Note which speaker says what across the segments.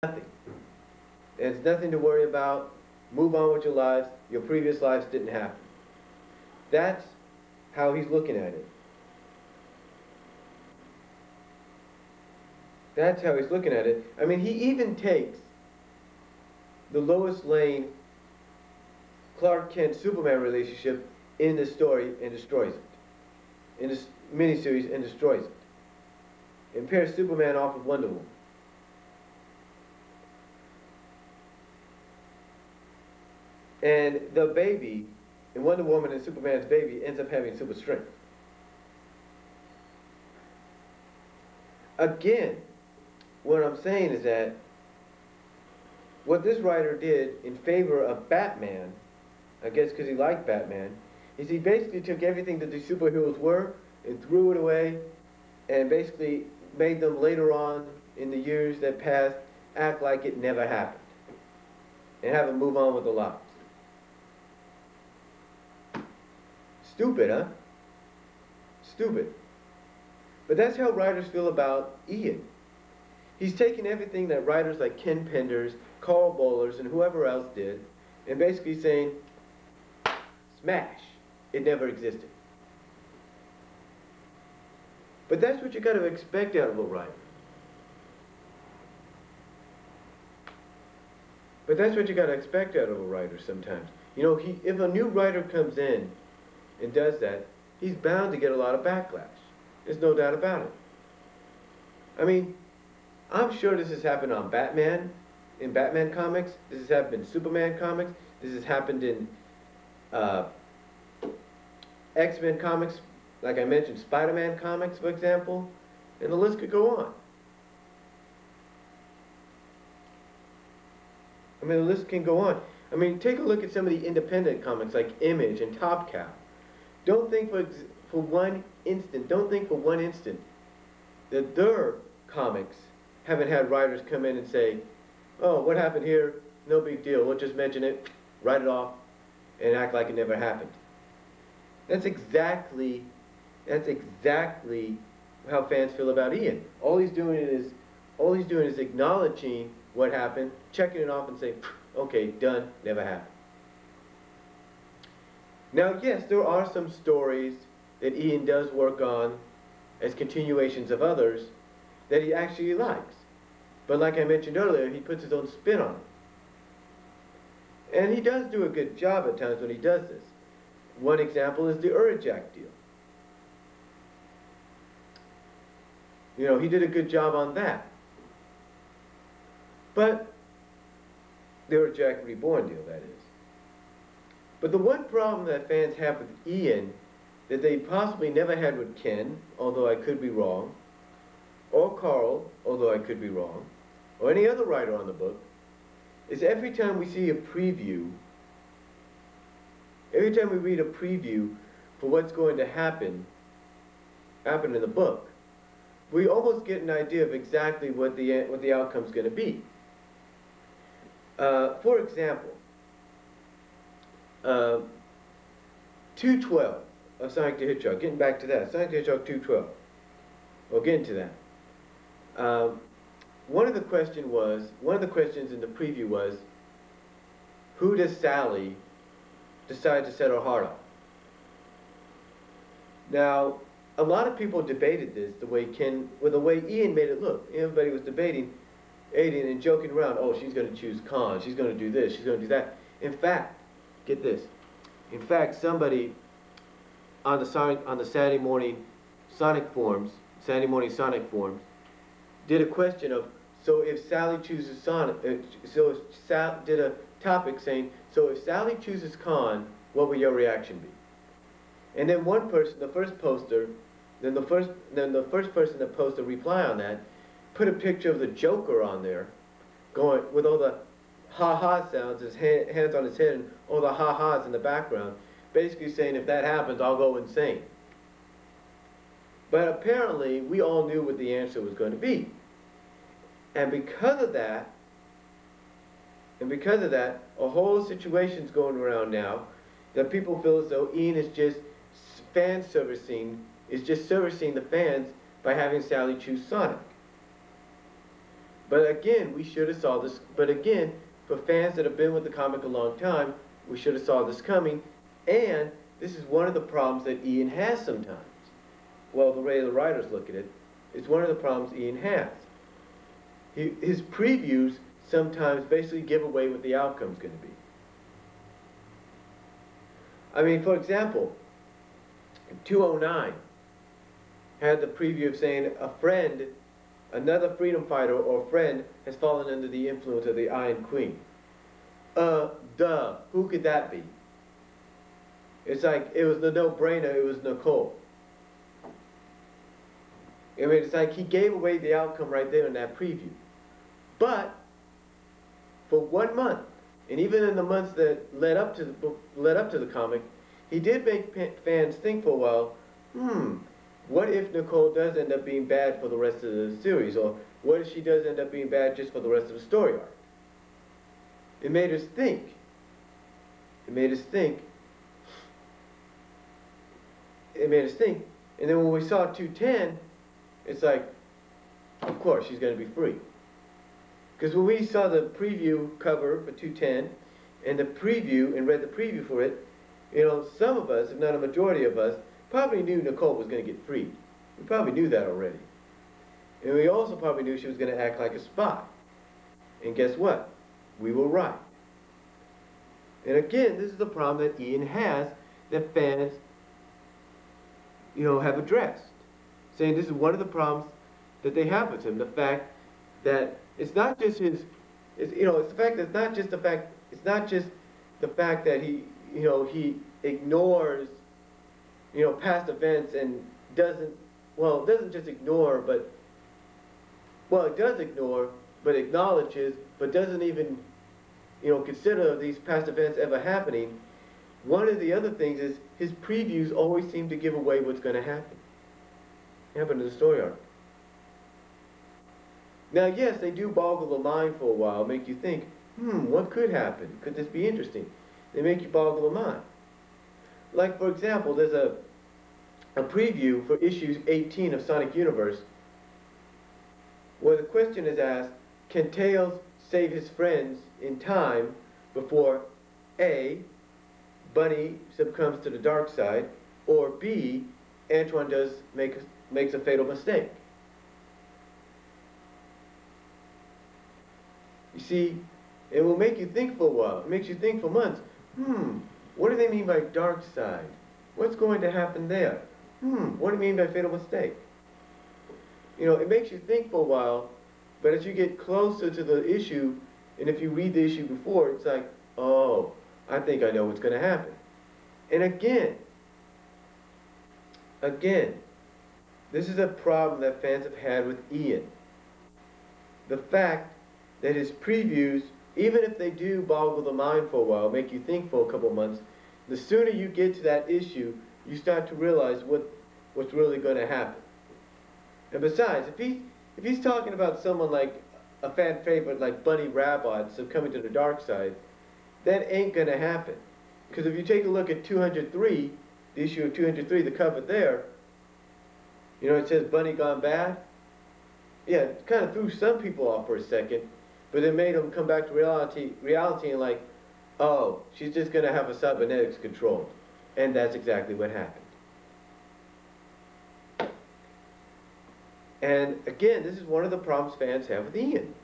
Speaker 1: nothing. There's nothing to worry about. Move on with your lives. Your previous lives didn't happen. That's how he's looking at it. That's how he's looking at it. I mean, he even takes the Lois Lane Clark Kent Superman relationship in the story and destroys it. In this miniseries and destroys it. And pairs Superman off with Wonder Woman. And the baby, and Wonder Woman and Superman's baby, ends up having super strength. Again, what I'm saying is that what this writer did in favor of Batman, I guess because he liked Batman, is he basically took everything that the superheroes were and threw it away and basically made them later on in the years that passed act like it never happened and have them move on with their lives. Stupid, huh? Stupid. But that's how writers feel about Ian. He's taken everything that writers like Ken Penders, Carl Bowlers, and whoever else did, and basically saying, smash, it never existed. But that's what you got to expect out of a writer. But that's what you got to expect out of a writer sometimes. You know, if a new writer comes in and does that, he's bound to get a lot of backlash. There's no doubt about it. I mean, I'm sure this has happened on Batman, in Batman comics. This has happened in Superman comics. This has happened in X-Men comics, like I mentioned, Spider-Man comics, for example. And the list could go on. I mean, the list can go on. I mean, take a look at some of the independent comics like Image and Top Cow. Don't think for one instant that their comics haven't had writers come in and say, oh, what happened here? No big deal. We'll just mention it, write it off, and act like it never happened. That's exactly how fans feel about Ian. All he's doing is acknowledging what happened, checking it off, and saying, okay, done, never happened. Now, yes, there are some stories that Ian does work on as continuations of others that he actually likes. But like I mentioned earlier, he puts his own spin on it. And he does do a good job at times when he does this. One example is the Urjack deal. You know, he did a good job on that. But the Urjack Reborn deal, that is. But the one problem that fans have with Ian that they possibly never had with Ken, although I could be wrong, or Carl, although I could be wrong, or any other writer on the book, is every time we see a preview, every time we read a preview for what's going to happen in the book, we almost get an idea of exactly what the outcome's going to be. For example, 212 of Sonic the Hedgehog, getting back to that, Sonic the Hedgehog 212. We'll get into that. One of the questions in the preview was, who does Sally decide to set her heart on? Now, a lot of people debated this the way Ian made it look. Everybody was debating Aiden and joking around. Oh, she's going to choose Khan. She's going to do this. She's going to do that. In fact, get this. In fact, somebody on the Saturday morning Sonic forums, did a question of, so if Sally chooses Sonic, did a topic saying, so if Sally chooses Khan, what will your reaction be? And then one person, the first person that posted a reply on that, put a picture of the Joker on there, going with all the ha-ha sounds, his hands on his head, and all the ha-has in the background, basically saying, if that happens, I'll go insane. But apparently, we all knew what the answer was going to be. And because of that, a whole situation's going around now that people feel as though Ian is just servicing the fans by having Sally choose Sonic. But again, we should have saw this. But again, for fans that have been with the comic a long time, we should have saw this coming. And this is one of the problems that Ian has sometimes. Well, the way the writers look at it, it's one of the problems Ian has. His previews sometimes basically give away what the outcome's going to be. I mean, for example, 209 had the preview of saying a friend, another freedom fighter or friend, has fallen under the influence of the Iron Queen. Who could that be? It's like, it was the no-brainer, it was Nicole. I mean, it's like he gave away the outcome right there in that preview. But, for 1 month, and even in the months that led up to the comic, he did make fans think for a while, what if Nicole does end up being bad for the rest of the series? Or what if she does end up being bad just for the rest of the story arc? It made us think. It made us think. It made us think. And then when we saw 210, it's like, of course, she's going to be free. Because when we saw the preview cover for 210, and the preview, and read the preview for it, you know, some of us, if not a majority of us, probably knew Nicole was going to get freed. We probably knew that already. And we also probably knew she was going to act like a spy. And guess what? We were right. And again, this is the problem that Ian has that fans, you know, have addressed. Saying this is one of the problems that they have with him. The fact that it's not just his, you know, it's the fact that it's not just the fact that he, you know, he ignores, you know, past events and doesn't just ignore, but, well, it does ignore, but acknowledges, but doesn't even, you know, consider these past events ever happening. One of the other things is his previews always seem to give away what's going to happen in the story arc. Now, yes, they do boggle the mind for a while, make you think, what could happen? Could this be interesting? They make you boggle the mind. Like, for example, there's a preview for issue 18 of Sonic Universe where the question is asked, can Tails save his friends in time before A, Bunny succumbs to the dark side, or B, Antoine makes a fatal mistake? You see, it will make you think for a while. It makes you think for months. What do they mean by dark side? What's going to happen there? What do you mean by fatal mistake? You know, it makes you think for a while, but as you get closer to the issue, and if you read the issue before, it's like, oh, I think I know what's going to happen. And again, this is a problem that fans have had with Ian. The fact that his previews, even if they do boggle the mind for a while, make you think for a couple months, the sooner you get to that issue, you start to realize what's really going to happen. And besides, if he's talking about someone like a fan favorite like Bunny Rabbit succumbing to the dark side, that ain't going to happen. Because if you take a look at 203, the issue of 203, the cover there, you know, it says Bunny gone bad. Yeah, it kind of threw some people off for a second, but it made them come back to reality and like, oh, she's just going to have her cybernetics controlled. And that's exactly what happened. And again, this is one of the problems fans have with Ian.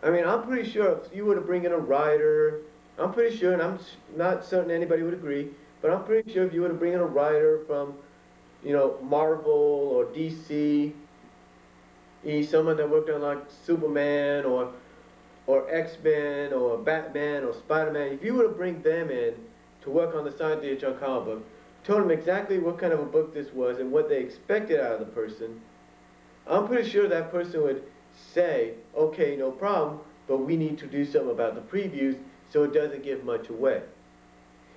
Speaker 1: I mean, I'm pretty sure if you were to bring in a writer, I'm pretty sure, and I'm not certain anybody would agree, but I'm pretty sure if you were to bring in a writer from, you know, Marvel or DC, someone that worked on like Superman or X-Men or Batman or Spider-Man, if you were to bring them in to work on the science of your comic book, told them exactly what kind of a book this was and what they expected out of the person, I'm pretty sure that person would say, okay, no problem, but we need to do something about the previews so it doesn't give much away.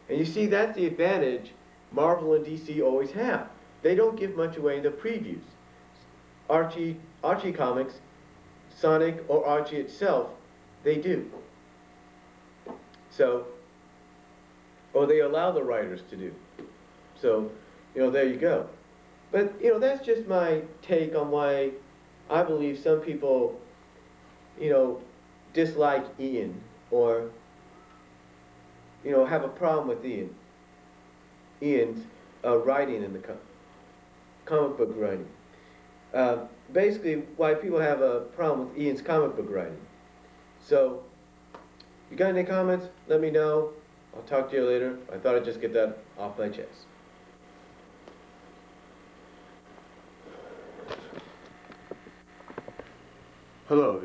Speaker 1: And you see, that's the advantage Marvel and DC always have. They don't give much away in the previews. Archie Comics, Sonic, or Archie itself, they do. So, or they allow the writers to do. So, you know, there you go. But, you know, that's just my take on why I believe some people, you know, dislike Ian or, you know, have a problem with Ian's writing in the comic book writing. Basically, why people have a problem with Ian's comic book writing. So, you got any comments? Let me know. I'll talk to you later. I thought I'd just get that off my chest.
Speaker 2: Hello, everyone.